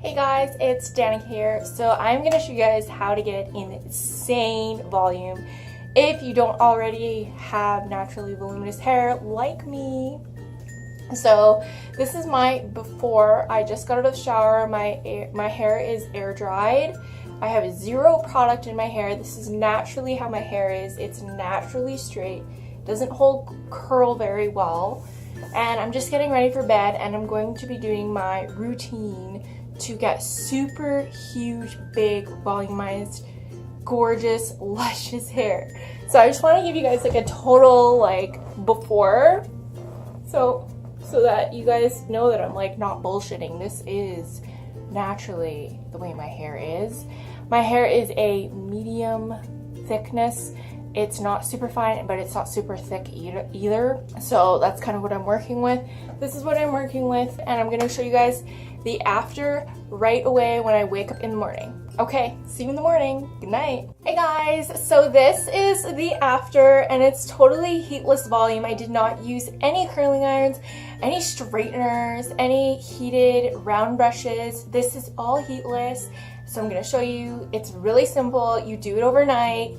Hey guys, it's Danica here. So I'm going to show you guys how to get insane volume if you don't already have naturally voluminous hair like me. So this is my before. I just got out of the shower. My hair is air dried. I have zero product in my hair. This is naturally how my hair is. It's naturally straight. Doesn't hold curl very well. And I'm just getting ready for bed, and I'm going to be doing my routine to get super huge, big, volumized, gorgeous, luscious hair. So I just want to give you guys like a total like before, so that you guys know that I'm like not bullshitting. This is naturally the way my hair is. My hair is a medium thickness. It's not super fine, but it's not super thick either. So that's kind of what I'm working with. This is what I'm working with, and I'm gonna show you guys the after right away when I wake up in the morning. Okay, see you in the morning. Good night. Hey guys, so this is the after, and it's totally heatless volume. I did not use any curling irons, any straighteners, any heated round brushes. This is all heatless. So I'm gonna show you. It's really simple. You do it overnight.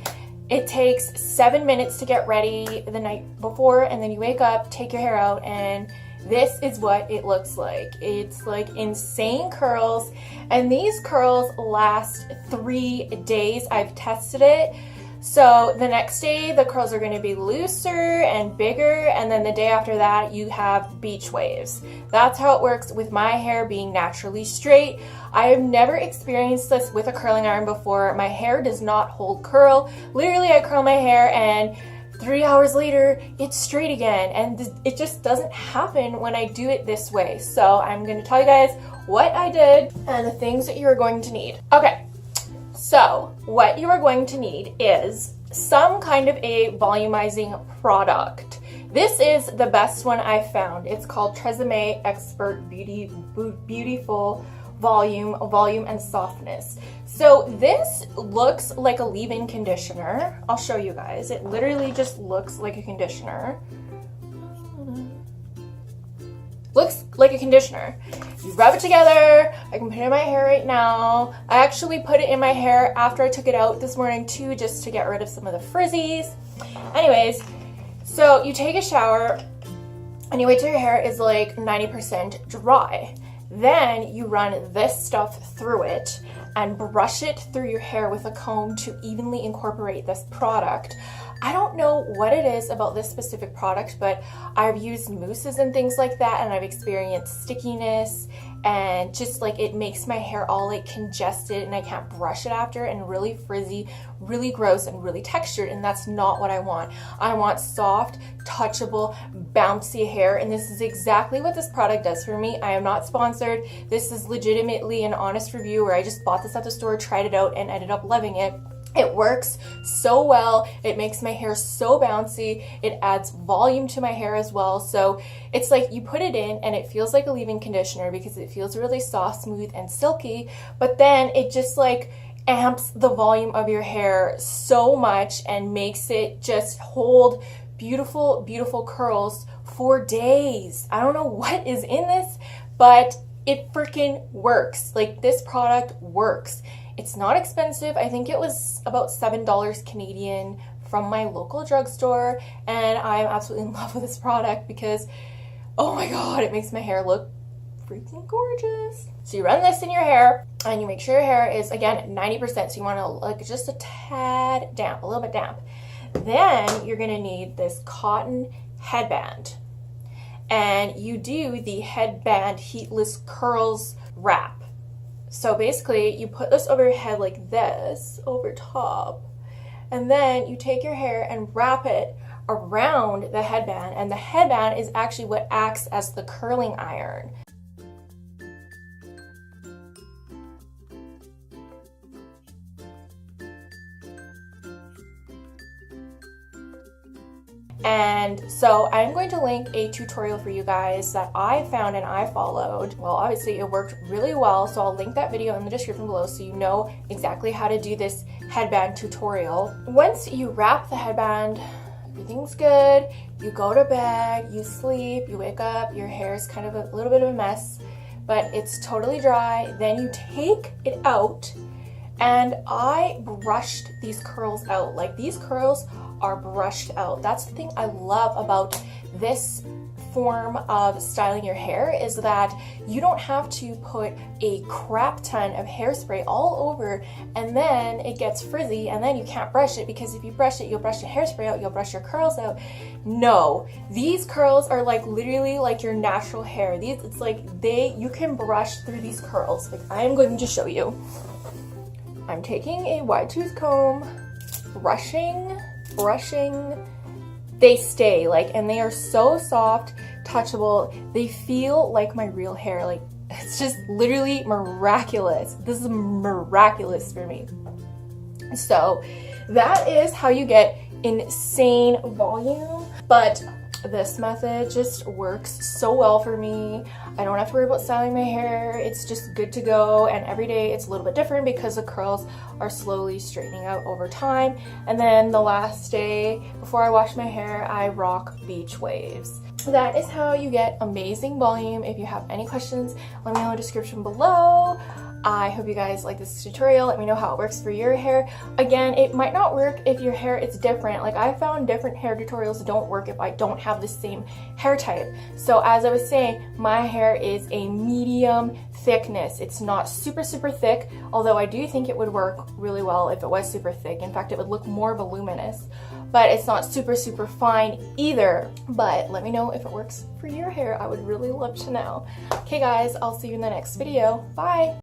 It takes 7 minutes to get ready the night before, and then you wake up, take your hair out, and this is what it looks like. It's like insane curls, and these curls last 3 days. I've tested it. So the next day the curls are going to be looser and bigger, and then the day after that you have beach waves. That's how it works with my hair being naturally straight. I have never experienced this with a curling iron before. My hair does not hold curl. Literally, I curl my hair and 3 hours later it's straight again, and it just doesn't happen when I do it this way. So I'm going to tell you guys what I did and the things that you're going to need. Okay. So what you are going to need is some kind of a volumizing product. This is the best one I found. It's called Tresemme Expert Beautiful Volume and Softness. So this looks like a leave-in conditioner. I'll show you guys. It literally just looks like a conditioner. Looks like a conditioner. You rub it together. I can put it in my hair right now. I actually put it in my hair after I took it out this morning too, just to get rid of some of the frizzies. Anyways, so you take a shower and you wait till your hair is like 90% dry. Then you run this stuff through it and brush it through your hair with a comb to evenly incorporate this product. I don't know what it is about this specific product, but I've used mousses and things like that, and I've experienced stickiness, and just like it makes my hair all like congested, and I can't brush it after, and really frizzy, really gross, and really textured, and that's not what I want. I want soft, touchable, bouncy hair, and this is exactly what this product does for me. I am not sponsored. This is legitimately an honest review where I just bought this at the store, tried it out, and ended up loving it. It works so well. It makes my hair so bouncy. It adds volume to my hair as well. So it's like you put it in and it feels like a leave-in conditioner because it feels really soft, smooth, and silky. But then it just like amps the volume of your hair so much and makes it just hold beautiful, beautiful curls for days. I don't know what is in this, but it freaking works. Like, this product works. It's not expensive. I think it was about $7 Canadian from my local drugstore, and I'm absolutely in love with this product because, oh my god, it makes my hair look freaking gorgeous. So you run this in your hair, and you make sure your hair is, again, 90%, so you want to like just a tad damp, a little bit damp. Then you're going to need this cotton headband, and you do the headband heatless curls wrap. So basically, you put this over your head like this, over top, and then you take your hair and wrap it around the headband, and the headband is actually what acts as the curling iron. And so I'm going to link a tutorial for you guys that I found and I followed. Well, obviously it worked really well, so I'll link that video in the description below so you know exactly how to do this headband tutorial. Once you wrap the headband, everything's good, you go to bed, you sleep, you wake up, your hair is kind of a little bit of a mess, but it's totally dry. Then you take it out, and I brushed these curls out. Like, these curls are brushed out. That's the thing I love about this form of styling your hair, is that you don't have to put a crap ton of hairspray all over and then it gets frizzy and then you can't brush it, because if you brush it, you'll brush the hairspray out, you'll brush your curls out. No, these curls are like literally like your natural hair. It's like you can brush through these curls. Like, I'm going to show you. I'm taking a wide tooth comb, brushing. They stay, like, and they are so soft, touchable. They feel like my real hair. Like, it's just literally miraculous. This is miraculous for me. So that is how you get insane volume. But this method just works so well for me. I don't have to worry about styling my hair. It's just good to go, and every day it's a little bit different because the curls are slowly straightening out over time. And then the last day before I wash my hair, I rock beach waves. That is how you get amazing volume. If you have any questions, let me know in the description below. I hope you guys like this tutorial. Let me know how it works for your hair. Again, it might not work if your hair is different. Like, I found different hair tutorials don't work if I don't have the same hair type. So as I was saying, my hair is a medium thickness. It's not super thick, although I do think it would work really well if it was super thick. In fact, it would look more voluminous. But it's not super fine either. But let me know if it works for your hair. I would really love to know. Okay guys, I'll see you in the next video. Bye!